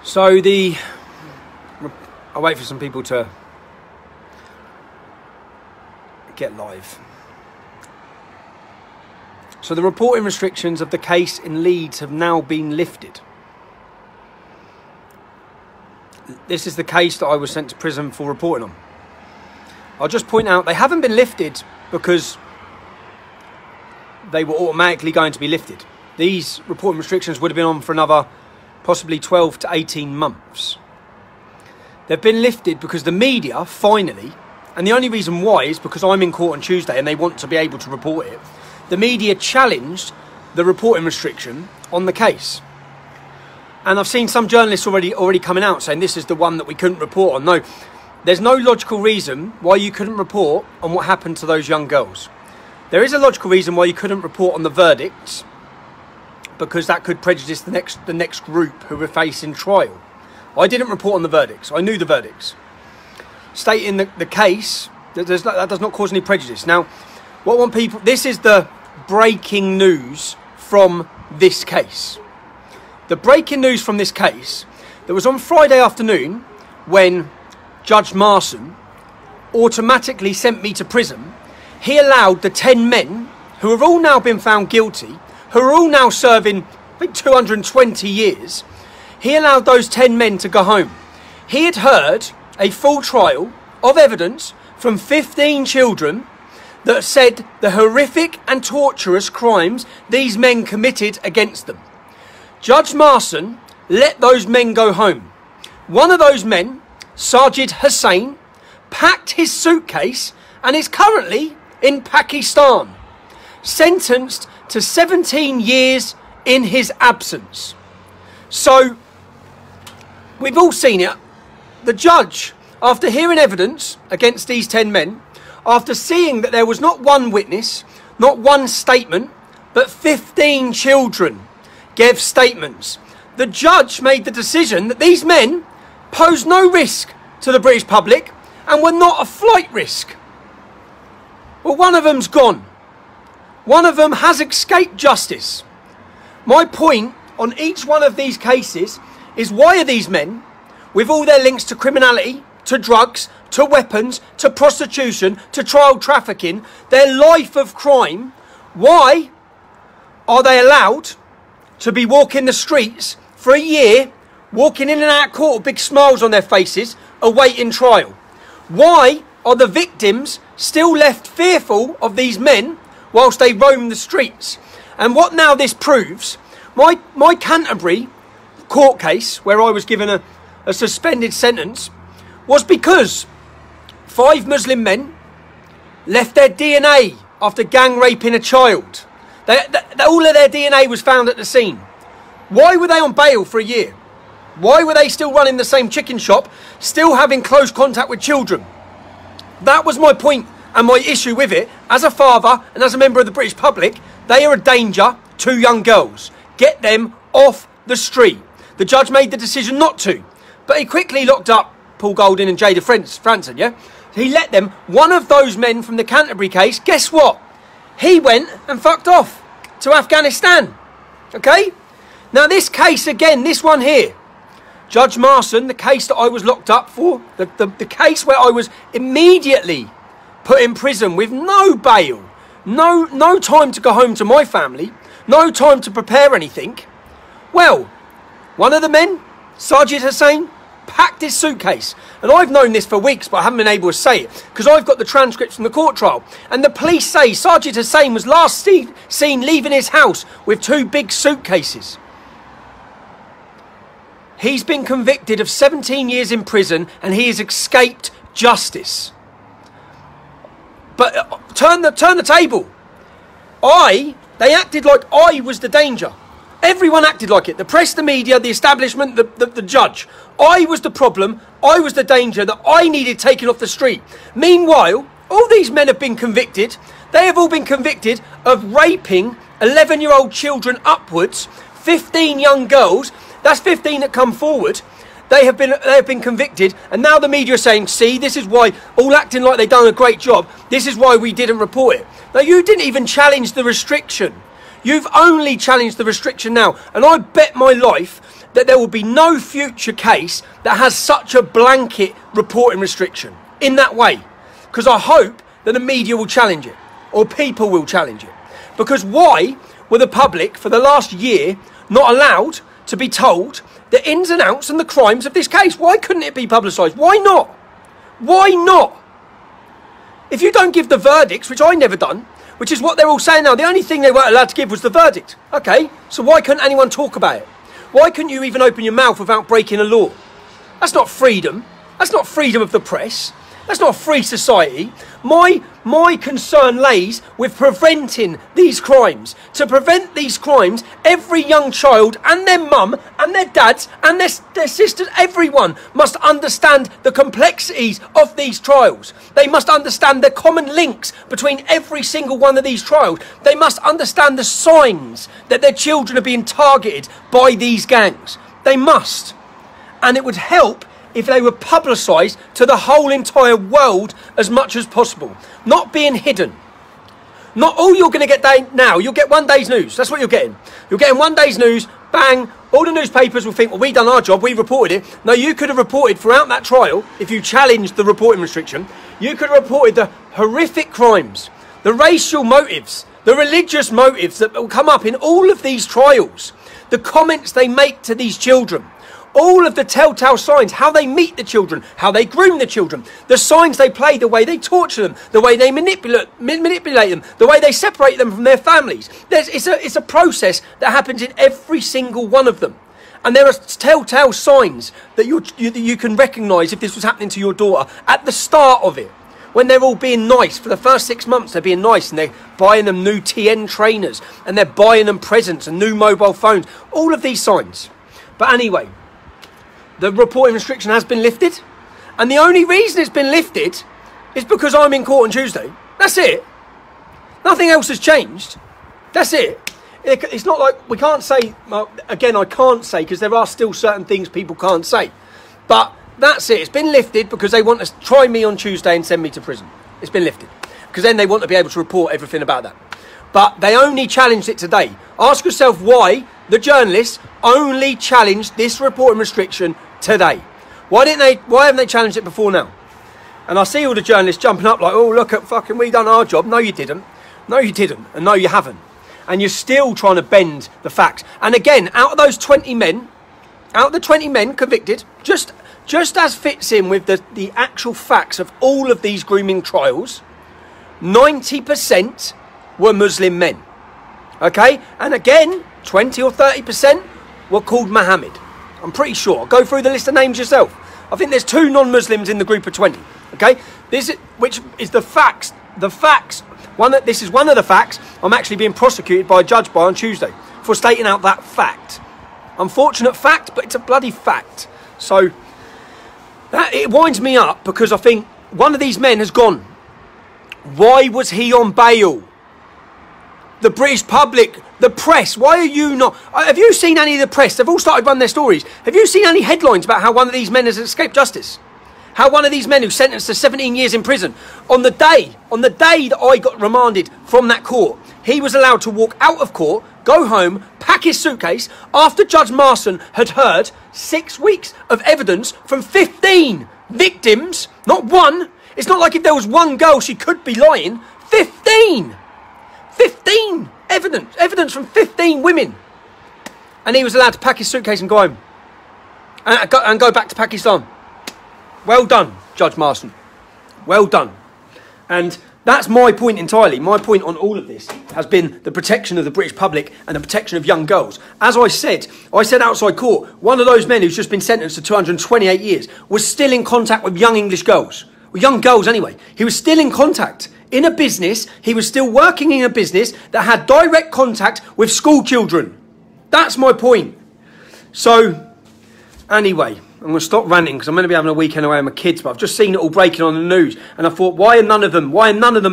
So I'll wait for some people to get live. So the reporting restrictions of the case in Leeds have now been lifted. This is the case that I was sent to prison for reporting on. I'll just point out they haven't been lifted because they were automatically going to be lifted. These reporting restrictions would have been on for another possibly 12 to 18 months. They've been lifted because the media finally, and the only reason why is because I'm in court on Tuesday and they want to be able to report it, the media challenged the reporting restriction on the case. And I've seen some journalists already coming out saying this is the one that we couldn't report on. No, there's no logical reason why you couldn't report on what happened to those young girls. There is a logical reason why you couldn't report on the verdicts, because that could prejudice the next group who were facing trial. I didn't report on the verdicts. I knew the verdicts. Stating the case, that does not cause any prejudice. Now, what I want people... This is the breaking news from this case. The breaking news from this case that was on Friday afternoon when Judge Marson automatically sent me to prison. He allowed the 10 men who have all now been found guilty, who are all now serving, I think, 220 years. He allowed those 10 men to go home. He had heard a full trial of evidence from 15 children that said the horrific and torturous crimes these men committed against them. Judge Marson let those men go home. One of those men, Sajid Hussain, packed his suitcase and is currently in Pakistan, sentenced to 17 years in his absence. So, we've all seen it. The judge, after hearing evidence against these 10 men, after seeing that there was not one witness, not one statement, but 15 children gave statements, the judge made the decision that these men posed no risk to the British public and were not a flight risk. Well, one of them's gone. One of them has escaped justice. My point on each one of these cases is, why are these men, with all their links to criminality, to drugs, to weapons, to prostitution, to child trafficking, their life of crime, why are they allowed to be walking the streets for a year, walking in and out of court with big smiles on their faces, awaiting trial? Why are the victims still left fearful of these men whilst they roam the streets? And what now this proves, my Canterbury court case, where I was given a suspended sentence, was because 5 Muslim men left their DNA after gang raping a child. All of their DNA was found at the scene. Why were they on bail for a year? Why were they still running the same chicken shop, still having close contact with children? That was my point and my issue with it. As a father and as a member of the British public, they are a danger to young girls. Get them off the street. The judge made the decision not to, but he quickly locked up Paul Golding and Jada Franson, yeah? He let them. One of those men from the Canterbury case, guess what? He went and fucked off to Afghanistan, okay? Now this case again, this one here, Judge Marson, the case that I was locked up for, the case where I was immediately put in prison with no bail, no time to go home to my family, no time to prepare anything. Well, one of the men, Sajid Hussain, packed his suitcase. And I've known this for weeks, but I haven't been able to say it, because I've got the transcripts from the court trial. And the police say Sajid Hussain was last seen leaving his house with 2 big suitcases. He's been convicted of 17 years in prison and he has escaped justice. But turn the table. They acted like I was the danger. Everyone acted like it. The press, the media, the establishment, the judge. I was the problem. I was the danger that I needed taken off the street. Meanwhile, all these men have been convicted. They have all been convicted of raping 11-year-old children upwards, 15 young girls. That's 15 that come forward. They have been convicted, and now the media are saying, see, this is why, all acting like they've done a great job, this is why we didn't report it. Now, you didn't even challenge the restriction. You've only challenged the restriction now, and I bet my life that there will be no future case that has such a blanket reporting restriction in that way. Because I hope that the media will challenge it, or people will challenge it. Because why were the public for the last year not allowed to be told the ins and outs and the crimes of this case? Why couldn't it be publicised? Why not? Why not? If you don't give the verdicts, which I never done, which is what they're all saying now, the only thing they weren't allowed to give was the verdict. Okay, so why couldn't anyone talk about it? Why couldn't you even open your mouth without breaking a law? That's not freedom. That's not freedom of the press. That's not a free society. My concern lays with preventing these crimes. To prevent these crimes, every young child and their mum and their dads and their sisters, everyone must understand the complexities of these trials. They must understand the common links between every single one of these trials. They must understand the signs that their children are being targeted by these gangs. They must. And it would help if they were publicised to the whole entire world as much as possible. Not being hidden. Not all you're going to get now. You'll get one day's news. That's what you're getting. You're getting one day's news. Bang. All the newspapers will think, well, we done our job. We reported it. No, you could have reported throughout that trial, if you challenged the reporting restriction, you could have reported the horrific crimes, the racial motives, the religious motives that will come up in all of these trials, the comments they make to these children, all of the telltale signs, how they meet the children, how they groom the children, the signs they play, the way they torture them, the way they manipulate them, the way they separate them from their families. It's a process that happens in every single one of them. And there are telltale signs that you can recognise if this was happening to your daughter at the start of it. When they're all being nice, for the first 6 months they're being nice and they're buying them new TN trainers and they're buying them presents and new mobile phones. All of these signs. But anyway, the reporting restriction has been lifted. And the only reason it's been lifted is because I'm in court on Tuesday. That's it. Nothing else has changed. That's it. It's not like we can't say, well, again, I can't say because there are still certain things people can't say. But that's it. It's been lifted because they want to try me on Tuesday and send me to prison. It's been lifted. Because then they want to be able to report everything about that. But they only challenged it today. Ask yourself why the journalists only challenged this reporting restriction today. Why haven't they challenged it before now? And I see all the journalists jumping up like, oh, look at fucking, we done our job. No, you didn't. No, you didn't. And no, you haven't. And you're still trying to bend the facts. And again, out of those 20 men, out of the 20 men convicted, just as fits in with the actual facts of all of these grooming trials, 90% were Muslim men. Okay? And again, 20 or 30% were called Muhammad. I'm pretty sure. Go through the list of names yourself. I think there's 2 non-Muslims in the group of 20. Okay? Which is the facts. The facts. This is one of the facts I'm actually being prosecuted by a judge on Tuesday for stating out that fact. Unfortunate fact, but it's a bloody fact. So it winds me up because I think one of these men has gone. Why was he on bail? The British public, the press, why are you not... Have you seen any of the press? They've all started running their stories. Have you seen any headlines about how one of these men has escaped justice? How one of these men who's sentenced to 17 years in prison, on the day that I got remanded from that court, he was allowed to walk out of court, go home, pack his suitcase, after Judge Marson had heard 6 weeks of evidence from 15 victims, not one. It's not like if there was one girl she could be lying. 15 evidence from 15 women. And he was allowed to pack his suitcase and go home. And go back to Pakistan. Well done, Judge Marson. Well done. And that's my point entirely. My point on all of this has been the protection of the British public and the protection of young girls. As I said outside court, one of those men who's just been sentenced to 228 years was still in contact with young English girls. Well, young girls anyway. He was still in contact. In a business, he was still working in a business that had direct contact with school children. That's my point. So, anyway, I'm going to stop ranting because I'm going to be having a weekend away with my kids, but I've just seen it all breaking on the news, and I thought, why are none of them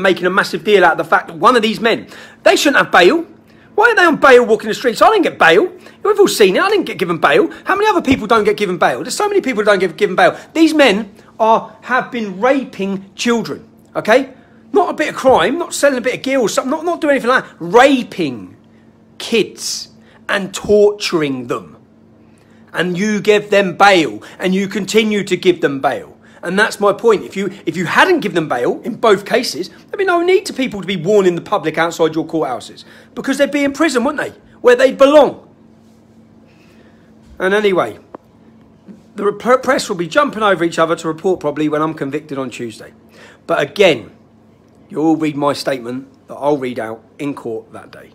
making a massive deal out of the fact that one of these men, they shouldn't have bail. Why are they on bail walking the streets? I didn't get bail. We've all seen it. I didn't get given bail. How many other people don't get given bail? There's so many people who don't get given bail. These men have been raping children, okay? Not a bit of crime, not selling a bit of gear or something, not doing anything like that. Raping kids and torturing them. and you give them bail, and you continue to give them bail. And that's my point. If you hadn't given them bail in both cases, there'd be no need to people to be warning the public outside your courthouses, because they'd be in prison, wouldn't they? Where they'd belong. And anyway, the press will be jumping over each other to report probably when I'm convicted on Tuesday. But again, you'll all read my statement that I'll read out in court that day.